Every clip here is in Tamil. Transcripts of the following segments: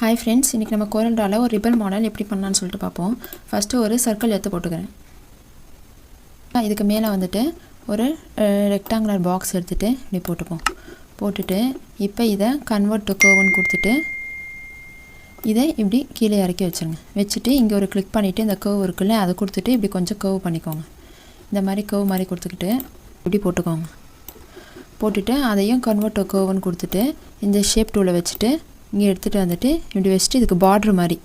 Hi friends, இன்னைக்கு நம்ம Corel Drawல ஒரு ribbon மாடல் எப்படி பண்ணலாம்னு சொல்லிட்டு பாப்போம். ஃபர்ஸ்ட் ஒரு சர்க்கிள் எடுத்து போட்டுக்கறேன். இதுக்கு மேல வந்துட்டு ஒரு ரெக்டாங்குலர் பாக்ஸ் எடுத்துட்டு இப்படி போட்டுப்போம். போட்டுட்டு இப்போ இத கன்வர்ட் டு கர்வ் னு கொடுத்துட்டு இதை இப்படி கீழே இறக்கி வச்சிருங்க. வச்சிட்டு இங்க ஒரு கிளிக் பண்ணிட்டு இந்த கர்வ் இருக்குல்ல அதை கொடுத்துட்டு இப்படி கொஞ்சம் கர்வ் பண்ணிக்கோங்க. இந்த மாதிரி கர்வ் மாதிரி கொடுத்துக்கிட்டு இப்படி போட்டுக்கோங்க. போட்டுட்டு அதையும் கன்வர்ட் டு கர்வ் னு கொடுத்துட்டு இந்த ஷேப் டூலை வச்சிட்டு இங்கே எடுத்துகிட்டு வந்துட்டு இப்படி வச்சுட்டு இதுக்கு பார்டர் மாதிரி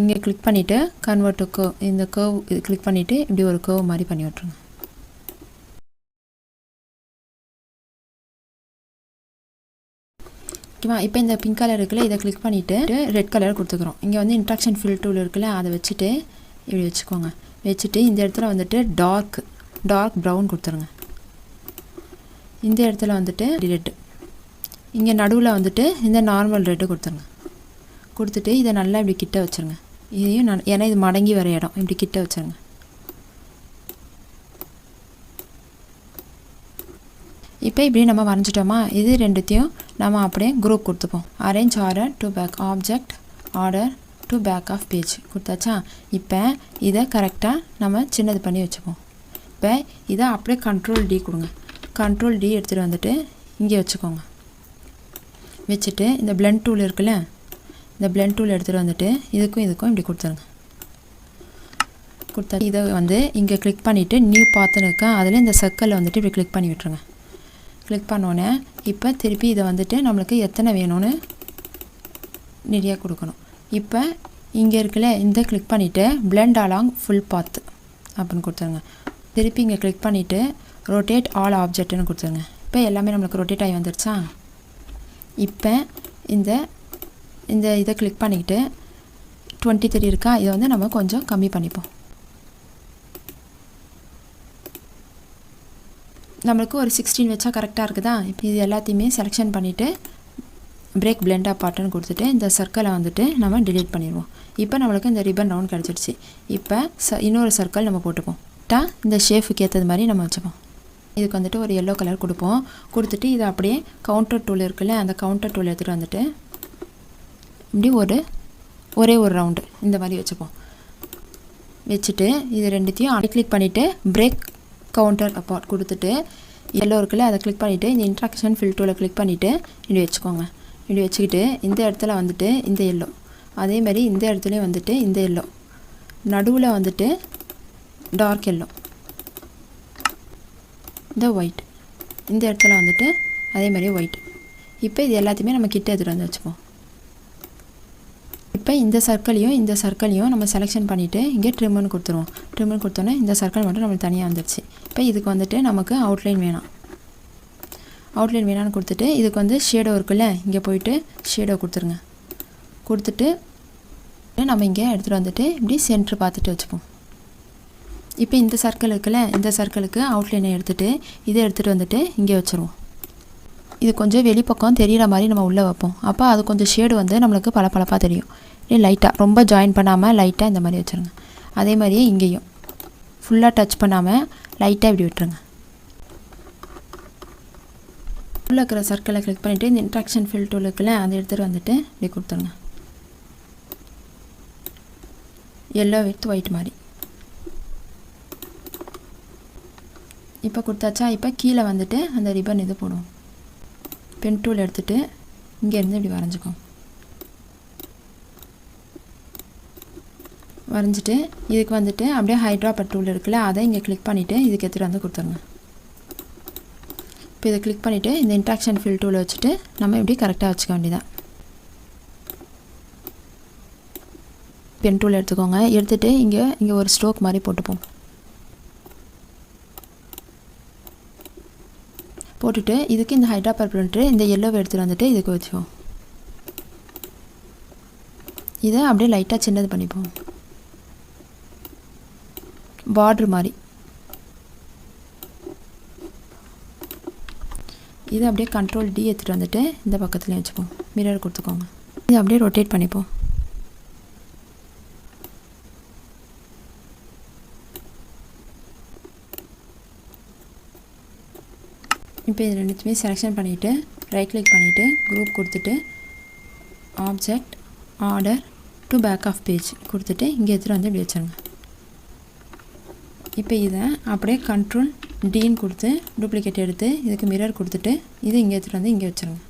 இங்கே கிளிக் பண்ணிவிட்டு கன்வர்ட் டு கர்வ் இந்த கர்வ் இது கிளிக் பண்ணிவிட்டு இப்படி ஒரு கர்வ் மாதிரி பண்ணி விட்ருங்க. ஓகேவா? இப்போ இந்த பிங்க் கலர் இருக்குல்ல இதை கிளிக் பண்ணிவிட்டு ரெட் கலர் கொடுத்துக்குறோம். இங்கே வந்து இன்ட்ராக்ஷன் ஃபில் டூல் இருக்குல்ல அதை வச்சுட்டு இப்படி வச்சுக்கோங்க. வச்சுட்டு இந்த இடத்துல வந்துட்டு டார்க் ப்ரௌன் கொடுத்துருங்க. இந்த இடத்துல வந்துட்டு ரெட், இங்கே நடுவில் வந்துட்டு இந்த நார்மல் ரெட்டு கொடுத்துருங்க. கொடுத்துட்டு இதை நல்லா இப்படி கிட்ட வச்சுருங்க. இதையும் ஏன்னா இது மடங்கி வர இடம் இப்படி கிட்ட வச்சுருங்க. இப்போ இப்படி நம்ம வரைஞ்சிட்டோமா, இது ரெண்டுத்தையும் நம்ம அப்படியே குரூப் கொடுத்துப்போம். Arrange order to back object order to back of page கொடுத்தாச்சா. இப்போ இதை கரெக்டாக நம்ம சின்னது பண்ணி வச்சுப்போம். இப்போ இதை அப்படியே கண்ட்ரோல் டி கொடுங்க. கண்ட்ரோல் டி எடுத்துகிட்டு வந்துட்டு இங்கே வச்சுக்கோங்க. வச்சுட்டு இந்த பிளெண்ட் டூல் இருக்குல்ல இந்த பிளெண்ட் டூல் எடுத்துகிட்டு வந்துட்டு இதுக்கும் இப்படி கொடுத்துருங்க. கொடுத்தா இதை வந்து இங்கே கிளிக் பண்ணிவிட்டு நியூ பாத்துன்னு இருக்கா அதில் இந்த சர்க்கிளில் வந்துட்டு இப்படி கிளிக் பண்ணி விட்டுருங்க. கிளிக் பண்ணோன்னே இப்போ திருப்பி இதை வந்துட்டு நம்மளுக்கு எத்தனை வேணும்னு நிறைய கொடுக்கணும். இப்போ இங்கே இருக்குல்ல இந்த கிளிக் பண்ணிவிட்டு பிளெண்ட் அலாங் ஃபுல் பாத் அப்படின்னு கொடுத்துருங்க. திருப்பி இங்கே கிளிக் பண்ணிவிட்டு ரொட்டேட் ஆல் ஆப்ஜெக்ட்னு கொடுத்துருங்க. இப்போ எல்லாமே நம்மளுக்கு ரொட்டேட் ஆகி வந்துடுச்சா. இப்போ இந்த இதை கிளிக் பண்ணிக்கிட்டு 23 இருக்கா இதை வந்து நம்ம கொஞ்சம் கம்மி பண்ணிப்போம். நம்மளுக்கு ஒரு 16 வச்சா கரெக்டாக இருக்குதா. இப்போ இது எல்லாத்தையுமே செலெக்ஷன் பண்ணிவிட்டு பிரேக் பிளெண்ட் அப்பார்ட்னு கொடுத்துட்டு இந்த சர்க்கிளை வந்துட்டு நம்ம டிலீட் பண்ணிடுவோம். இப்போ நம்மளுக்கு இந்த ரிப்பன் ரவுண்ட் கிடச்சிடுச்சு. இப்போ இன்னொரு சர்க்கிள் நம்ம போட்டுப்போம். இந்த ஷேஃபுக்கு ஏற்றது மாதிரி நம்ம வச்சுப்போம். இதுக்கு வந்துட்டு ஒரு எல்லோ கலர் கொடுப்போம். கொடுத்துட்டு இதை அப்படியே கவுண்டர் டூல் இருக்குல்ல அந்த கவுண்டர் டூல் எடுத்துகிட்டு வந்துட்டு இப்படி ஒரே ஒரு ரவுண்டு இந்த மாதிரி வச்சுப்போம். வச்சுட்டு இது ரெண்டுத்தையும் கிளிக் பண்ணிவிட்டு பிரேக் கவுண்டர் அப்பார்ட் கொடுத்துட்டு எல்லோ இருக்குல்ல அதை கிளிக் பண்ணிவிட்டு இந்த இன்ட்ராக்ஷன் ஃபில் டூலை கிளிக் பண்ணிவிட்டு இப்படி வச்சுக்கோங்க. இப்படி வச்சுக்கிட்டு இந்த இடத்துல வந்துட்டு இந்த எல்லோ, அதே மாதிரி இந்த இடத்துலையும் வந்துட்டு இந்த எல்லோ, நடுவில் வந்துட்டு டார்க் எல்லோ, இந்த ஒயிட், இந்த இடத்துல வந்துட்டு அதே மாதிரி ஒயிட். இப்போ இது எல்லாத்தையுமே நம்ம கிட்ட எடுத்துகிட்டு வந்து வச்சுப்போம். இப்போ இந்த சர்க்கிளையும் நம்ம செலெக்ஷன் பண்ணிவிட்டு இங்கே ட்ரிம்னு கொடுத்துருவோம். ட்ரிம்னு கொடுத்தோன்னே இந்த சர்க்கிள் மட்டும் நம்மளுக்கு தனியாக வந்துடுச்சு. இப்போ இதுக்கு வந்துட்டு நமக்கு அவுட்லைன் வேணான்னு கொடுத்துட்டு இதுக்கு வந்து ஷேடோ இருக்குல்ல இங்கே போயிட்டு ஷேடோ கொடுத்துருங்க. கொடுத்துட்டு நம்ம இங்கே எடுத்துகிட்டு வந்துட்டு இப்படி சென்ட்ரு பார்த்துட்டு வச்சுப்போம். இப்போ இந்த சர்க்கிள் இருக்குல்ல இந்த சர்க்கிளுக்கு அவுட்லைனை எடுத்துகிட்டு இதை எடுத்துகிட்டு வந்துட்டு இங்கே வச்சுருவோம். இது கொஞ்சம் வெளிப்பக்கம் தெரிகிற மாதிரி நம்ம உள்ளே வைப்போம். அப்போ அது கொஞ்சம் ஷேடு வந்து நம்மளுக்கு பளபளப்பாக தெரியும். லைட்டாக ரொம்ப ஜாயின் பண்ணாமல் லைட்டாக இந்த மாதிரி வச்சுருங்க. அதே மாதிரியே இங்கேயும் ஃபுல்லாக டச் பண்ணாமல் லைட்டாக இப்படி விட்டுருங்க. உள்ளே இருக்கிற சர்க்கிளை கிளிக் பண்ணிவிட்டு இந்த இன்ட்ராக்ஷன் ஃபில் டூல் இருக்குல்ல அதை எடுத்துகிட்டு வந்துட்டு இப்படி கொடுத்துருங்க. எல்லோ வித் ஒயிட் மாதிரி இப்போ கொடுத்தாச்சா. இப்போ கீழே வந்துட்டு அந்த ரிப்பன் இது போடுவோம். பென் டூல் எடுத்துகிட்டு இங்கேருந்து இப்படி வரைஞ்சிக்கோம். வரைஞ்சிட்டு இதுக்கு வந்துட்டு அப்படியே ஹைட்ராபர் டூல் இருக்குல்ல அதை இங்கே கிளிக் பண்ணிவிட்டு இதுக்கு எடுத்துகிட்டு வந்து கொடுத்துருங்க. இப்போ இதை கிளிக் பண்ணிவிட்டு இந்த இன்ட்ராக்ஷன் ஃபில் டூலை வச்சுட்டு நம்ம இப்படி கரெக்டாக வச்சுக்க வேண்டியதான். பென் டூல் எடுத்துக்கோங்க. எடுத்துகிட்டு இங்கே ஒரு ஸ்ட்ரோக் மாதிரி போட்டுப்போம். போட்டுட்டு இதுக்கு இந்த ஹைட்ராபர் பிரிண்ட்டு இந்த எல்லோவை எடுத்துகிட்டு வந்துட்டு இதுக்கு வச்சுப்போம். இதை அப்படியே லைட்டாக சின்னது பண்ணிப்போம். பார்ட்ரு மாதிரி இதை அப்படியே கண்ட்ரோல் டி எடுத்துகிட்டு வந்துட்டு இந்த பக்கத்துலேயும் வச்சுப்போம். மிரர் கொடுத்துக்கோங்க. இதை அப்படியே ரொட்டேட் பண்ணிப்போம். இப்போ இது ரெண்டுத்தையுமே செலெக்ஷன் பண்ணிவிட்டு ரைட் கிளிக் பண்ணிவிட்டு குரூப் கொடுத்துட்டு object order to back of page கொடுத்துட்டு இங்கே எடுத்துகிட்டு வந்து இப்படி வச்சுருங்க. இப்போ இதை அப்படியே கண்ட்ரோல் டின்னு கொடுத்து டூப்ளிகேட் எடுத்து இதுக்கு மிரர் கொடுத்துட்டு இதை இங்கே எடுத்துகிட்டு வந்து இங்கே வச்சுருங்க.